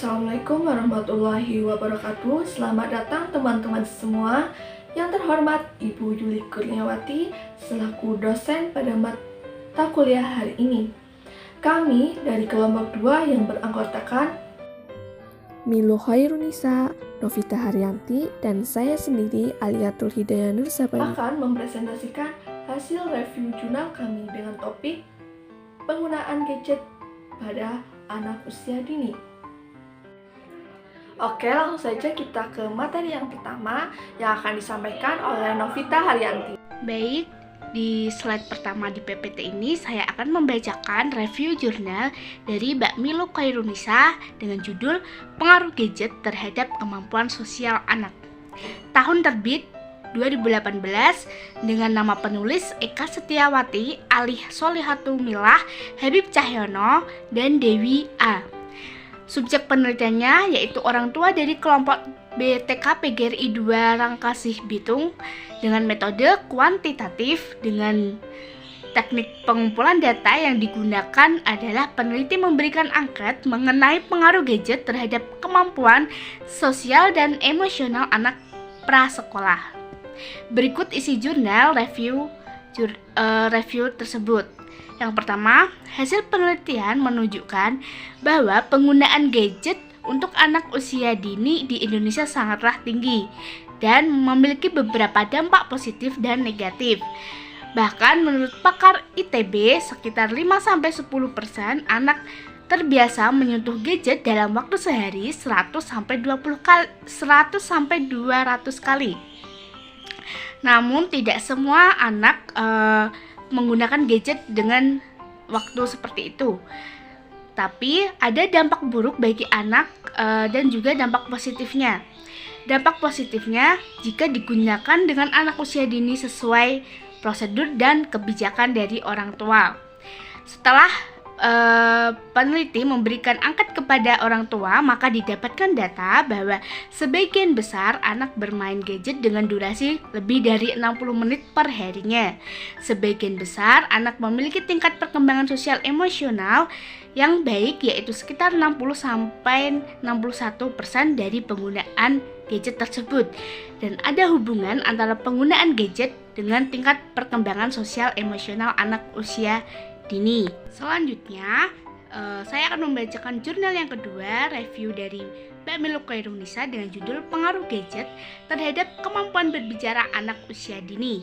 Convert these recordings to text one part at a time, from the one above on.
Assalamualaikum warahmatullahi wabarakatuh. Selamat datang teman-teman semua. Yang terhormat Ibu Yuli Kurniawati selaku dosen pada mata kuliah hari ini. Kami dari kelompok 2 yang beranggotakan Milo Khairunisa, Novita Haryanti, dan saya sendiri Aliatul Hidayah Nur Sabani akan mempresentasikan hasil review jurnal kami dengan topik penggunaan gadget pada anak usia dini. Oke, langsung saja kita ke materi yang pertama yang akan disampaikan oleh Novita Haryanti. Baik, di slide pertama di PPT ini saya akan membacakan review jurnal dari Mbak Milo Khairunisa dengan judul Pengaruh Gadget Terhadap Kemampuan Sosial Anak. Tahun terbit 2018 dengan nama penulis Eka Setiawati, Alih Solihatu Milah, Habib Cahyono, dan Dewi A. Subjek penelitiannya yaitu orang tua dari kelompok BTK PGRI 2 Rangkasih Bitung dengan metode kuantitatif. Dengan teknik pengumpulan data yang digunakan adalah peneliti memberikan angket mengenai pengaruh gadget terhadap kemampuan sosial dan emosional anak prasekolah. Berikut isi jurnal review tersebut. Yang pertama, hasil penelitian menunjukkan bahwa penggunaan gadget untuk anak usia dini di Indonesia sangatlah tinggi dan memiliki beberapa dampak positif dan negatif. Bahkan menurut pakar ITB, sekitar 5-10% anak terbiasa menyentuh gadget dalam waktu sehari 100-200 kali. Namun tidak semua anak menggunakan gadget dengan waktu seperti itu. Tapi ada dampak buruk bagi anak dan juga dampak positifnya. Dampak positifnya jika digunakan dengan anak usia dini sesuai prosedur dan kebijakan dari orang tua. Setelah peneliti memberikan angket kepada orang tua, maka didapatkan data bahwa sebagian besar anak bermain gadget dengan durasi lebih dari 60 menit per harinya. Sebagian besar anak memiliki tingkat perkembangan sosial emosional yang baik, yaitu sekitar 60-61% dari penggunaan gadget tersebut. Dan ada hubungan antara penggunaan gadget dengan tingkat perkembangan sosial emosional anak usia dini. Selanjutnya, saya akan membacakan jurnal yang kedua, review dari Mbak Milo Khairunisa dengan judul Pengaruh Gadget Terhadap Kemampuan Berbicara Anak Usia Dini.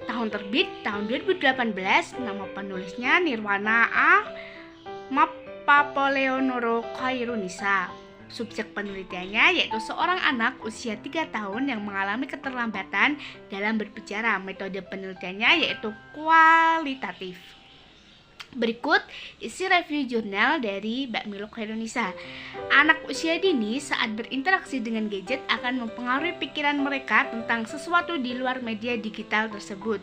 Tahun terbit tahun 2018, nama penulisnya Nirwana A. Mapapoleonoro Khairunisa. Subjek penelitiannya yaitu seorang anak usia 3 tahun yang mengalami keterlambatan dalam berbicara. Metode penelitiannya yaitu kualitatif. Berikut isi review jurnal dari Mbak Milo Khairunisa. Anak usia dini saat berinteraksi dengan gadget akan mempengaruhi pikiran mereka tentang sesuatu di luar media digital tersebut.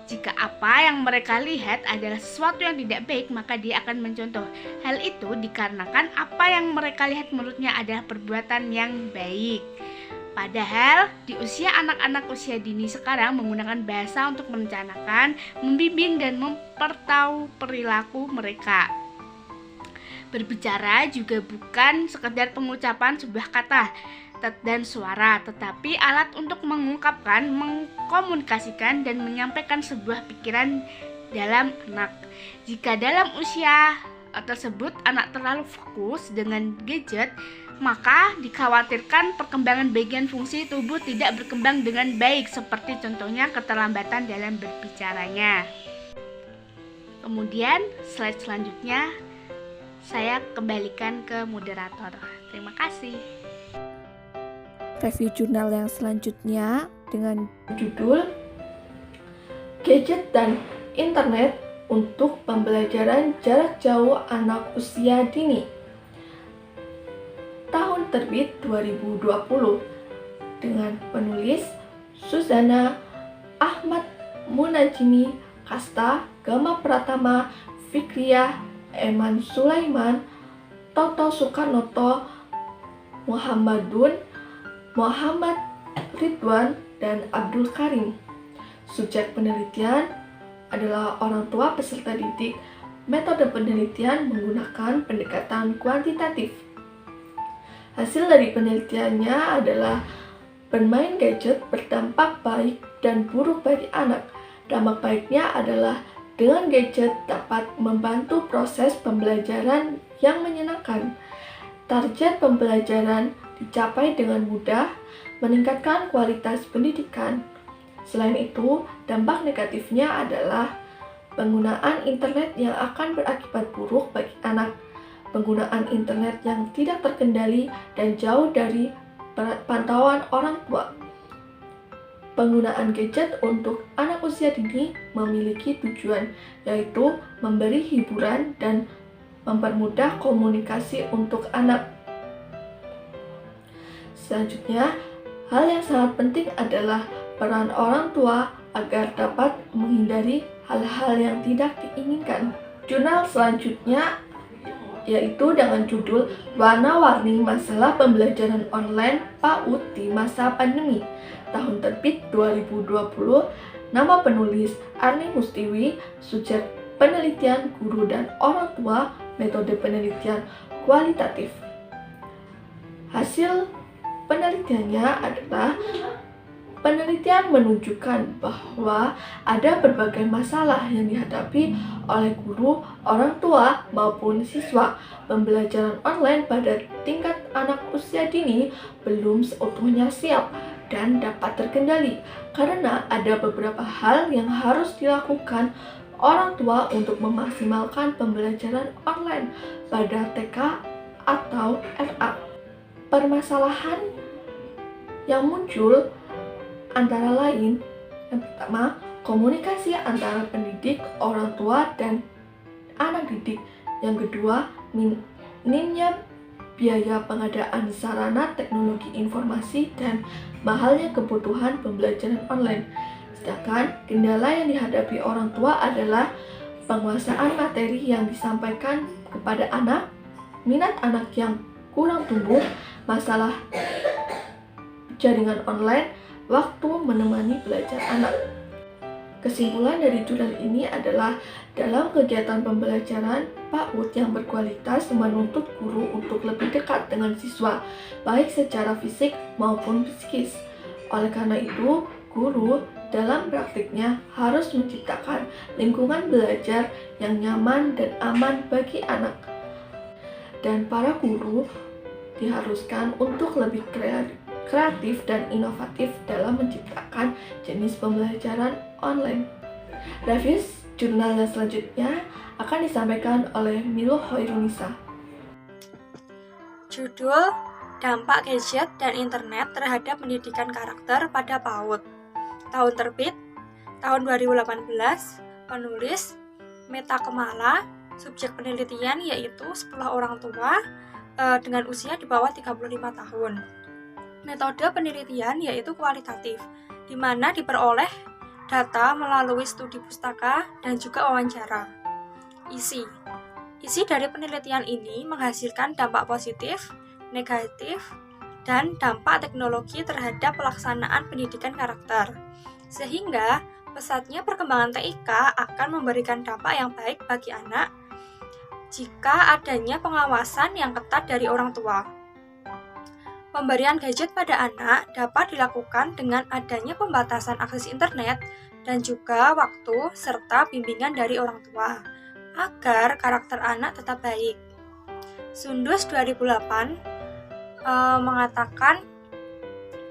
Jika apa yang mereka lihat adalah sesuatu yang tidak baik, maka dia akan mencontoh. Hal itu dikarenakan apa yang mereka lihat menurutnya adalah perbuatan yang baik. Padahal di usia anak-anak usia dini sekarang menggunakan bahasa untuk merencanakan, membimbing, dan mempertahu perilaku mereka. Berbicara juga bukan sekedar pengucapan sebuah kata dan suara, tetapi alat untuk mengungkapkan, mengkomunikasikan, dan menyampaikan sebuah pikiran dalam anak. Jika dalam usia tersebut anak terlalu fokus dengan gadget, maka dikhawatirkan perkembangan bagian fungsi tubuh tidak berkembang dengan baik, seperti contohnya keterlambatan dalam berbicaranya. Kemudian slide selanjutnya saya kembalikan ke moderator. Terima kasih. review jurnal yang selanjutnya dengan Judul Gadget dan Internet untuk Pembelajaran Jarak Jauh Anak Usia Dini. Tahun terbit 2020 dengan penulis Suzana Ahmad Munajimi Kasta, Gama Pratama, Fikriyah, Eman Sulaiman, Toto Soekarnoto, Muhammadun, Muhammad Ridwan, dan Abdul Karim. Subjek penelitian adalah orang tua peserta didik. Metode penelitian menggunakan pendekatan kuantitatif. Hasil dari penelitiannya adalah bermain gadget berdampak baik dan buruk bagi anak. Dampak baiknya adalah dengan gadget dapat membantu proses pembelajaran yang menyenangkan. Target pembelajaran dicapai dengan mudah, meningkatkan kualitas pendidikan. Selain itu, dampak negatifnya adalah penggunaan internet yang akan berakibat buruk bagi anak. Penggunaan internet yang tidak terkendali dan jauh dari pantauan orang tua. Penggunaan gadget untuk anak usia dini memiliki tujuan, yaitu memberi hiburan dan mempermudah komunikasi untuk anak. Selanjutnya, hal yang sangat penting adalah peran orang tua agar dapat menghindari hal-hal yang tidak diinginkan. Jurnal selanjutnya yaitu dengan judul Warna-warni Masalah Pembelajaran Online PAUD di Masa Pandemi. Tahun terbit 2020, nama penulis Arni Mustiwi, subjek penelitian guru dan orang tua, metode penelitian kualitatif. Hasil penelitiannya adalah penelitian menunjukkan bahwa ada berbagai masalah yang dihadapi oleh guru, orang tua, maupun siswa. Pembelajaran online pada tingkat anak usia dini belum seutuhnya siap dan dapat terkendali karena ada beberapa hal yang harus dilakukan orang tua untuk memaksimalkan pembelajaran online pada TK atau FA. Permasalahan yang muncul antara lain, yang pertama, komunikasi antara pendidik, orang tua, dan anak didik. Yang kedua, minimnya biaya pengadaan sarana teknologi informasi dan mahalnya kebutuhan pembelajaran online. Sedangkan kendala yang dihadapi orang tua adalah penguasaan materi yang disampaikan kepada anak, minat anak yang kurang tumbuh, masalah jaringan online, waktu menemani belajar anak. Kesimpulan dari jurnal ini adalah dalam kegiatan pembelajaran, PAUD yang berkualitas menuntut guru untuk lebih dekat dengan siswa, baik secara fisik maupun psikis. Oleh karena itu, guru dalam praktiknya harus menciptakan lingkungan belajar yang nyaman dan aman bagi anak. Dan para guru diharuskan untuk lebih kreatif dan inovatif dalam menciptakan jenis pembelajaran online. Review jurnal yang selanjutnya akan disampaikan oleh Milo Hoirunisa. Judul Dampak Gadget dan Internet Terhadap Pendidikan Karakter pada PAUD. Tahun terbit tahun 2018. Penulis Meta Kemala. Subjek penelitian yaitu 10 orang tua dengan usia di bawah 35 tahun. Metode penelitian yaitu kualitatif, di mana diperoleh data melalui studi pustaka dan juga wawancara. Isi dari penelitian ini menghasilkan dampak positif, negatif, dan dampak teknologi terhadap pelaksanaan pendidikan karakter. Sehingga pesatnya perkembangan TIK akan memberikan dampak yang baik bagi anak jika adanya pengawasan yang ketat dari orang tua. Pemberian gadget pada anak dapat dilakukan dengan adanya pembatasan akses internet dan juga waktu serta bimbingan dari orang tua agar karakter anak tetap baik. Sundus 2008 mengatakan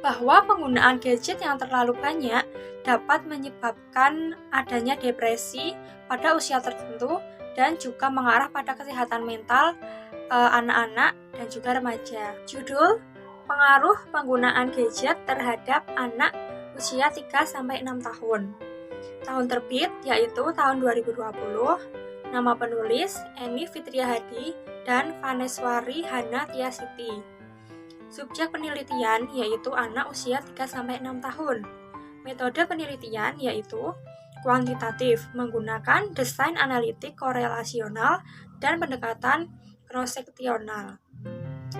bahwa penggunaan gadget yang terlalu banyak dapat menyebabkan adanya depresi pada usia tertentu dan juga mengarah pada kesehatan mental anak-anak dan juga remaja. Judul Pengaruh penggunaan gadget terhadap anak usia 3-6 tahun. Tahun terbit yaitu tahun 2020. Nama penulis Eni Fitriahadi dan Vaneswari Hana Tiasiti. Subjek penelitian yaitu anak usia 3-6 tahun. Metode penelitian yaitu kuantitatif menggunakan desain analitik korelasional dan pendekatan cross-seksional.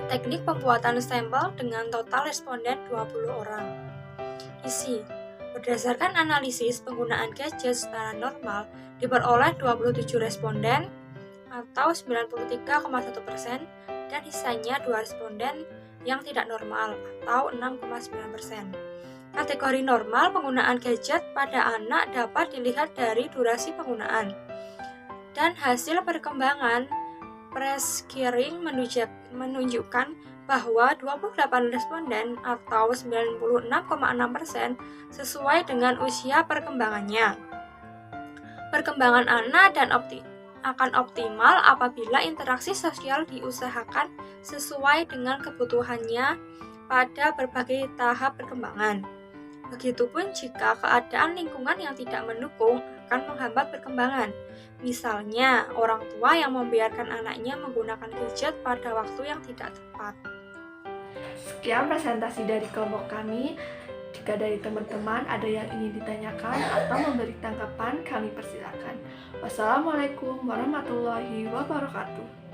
Teknik pembuatan sampel dengan total responden 20 orang. Isi. Berdasarkan analisis penggunaan gadget secara normal, diperoleh 27 responden atau 93,1% dan sisanya 2 responden yang tidak normal atau 6,9%. Kategori normal penggunaan gadget pada anak dapat dilihat dari durasi penggunaan. Dan hasil perkembangan Prescaring menunjukkan bahwa 28 responden atau 96,6% sesuai dengan usia perkembangannya. Perkembangan anak akan optimal apabila interaksi sosial diusahakan sesuai dengan kebutuhannya pada berbagai tahap perkembangan. Begitupun jika keadaan lingkungan yang tidak mendukung akan menghambat perkembangan. Misalnya, orang tua yang membiarkan anaknya menggunakan gadget pada waktu yang tidak tepat. Sekian presentasi dari kelompok kami. Jika dari teman-teman ada yang ingin ditanyakan atau memberi tanggapan, kami persilakan. Wassalamualaikum warahmatullahi wabarakatuh.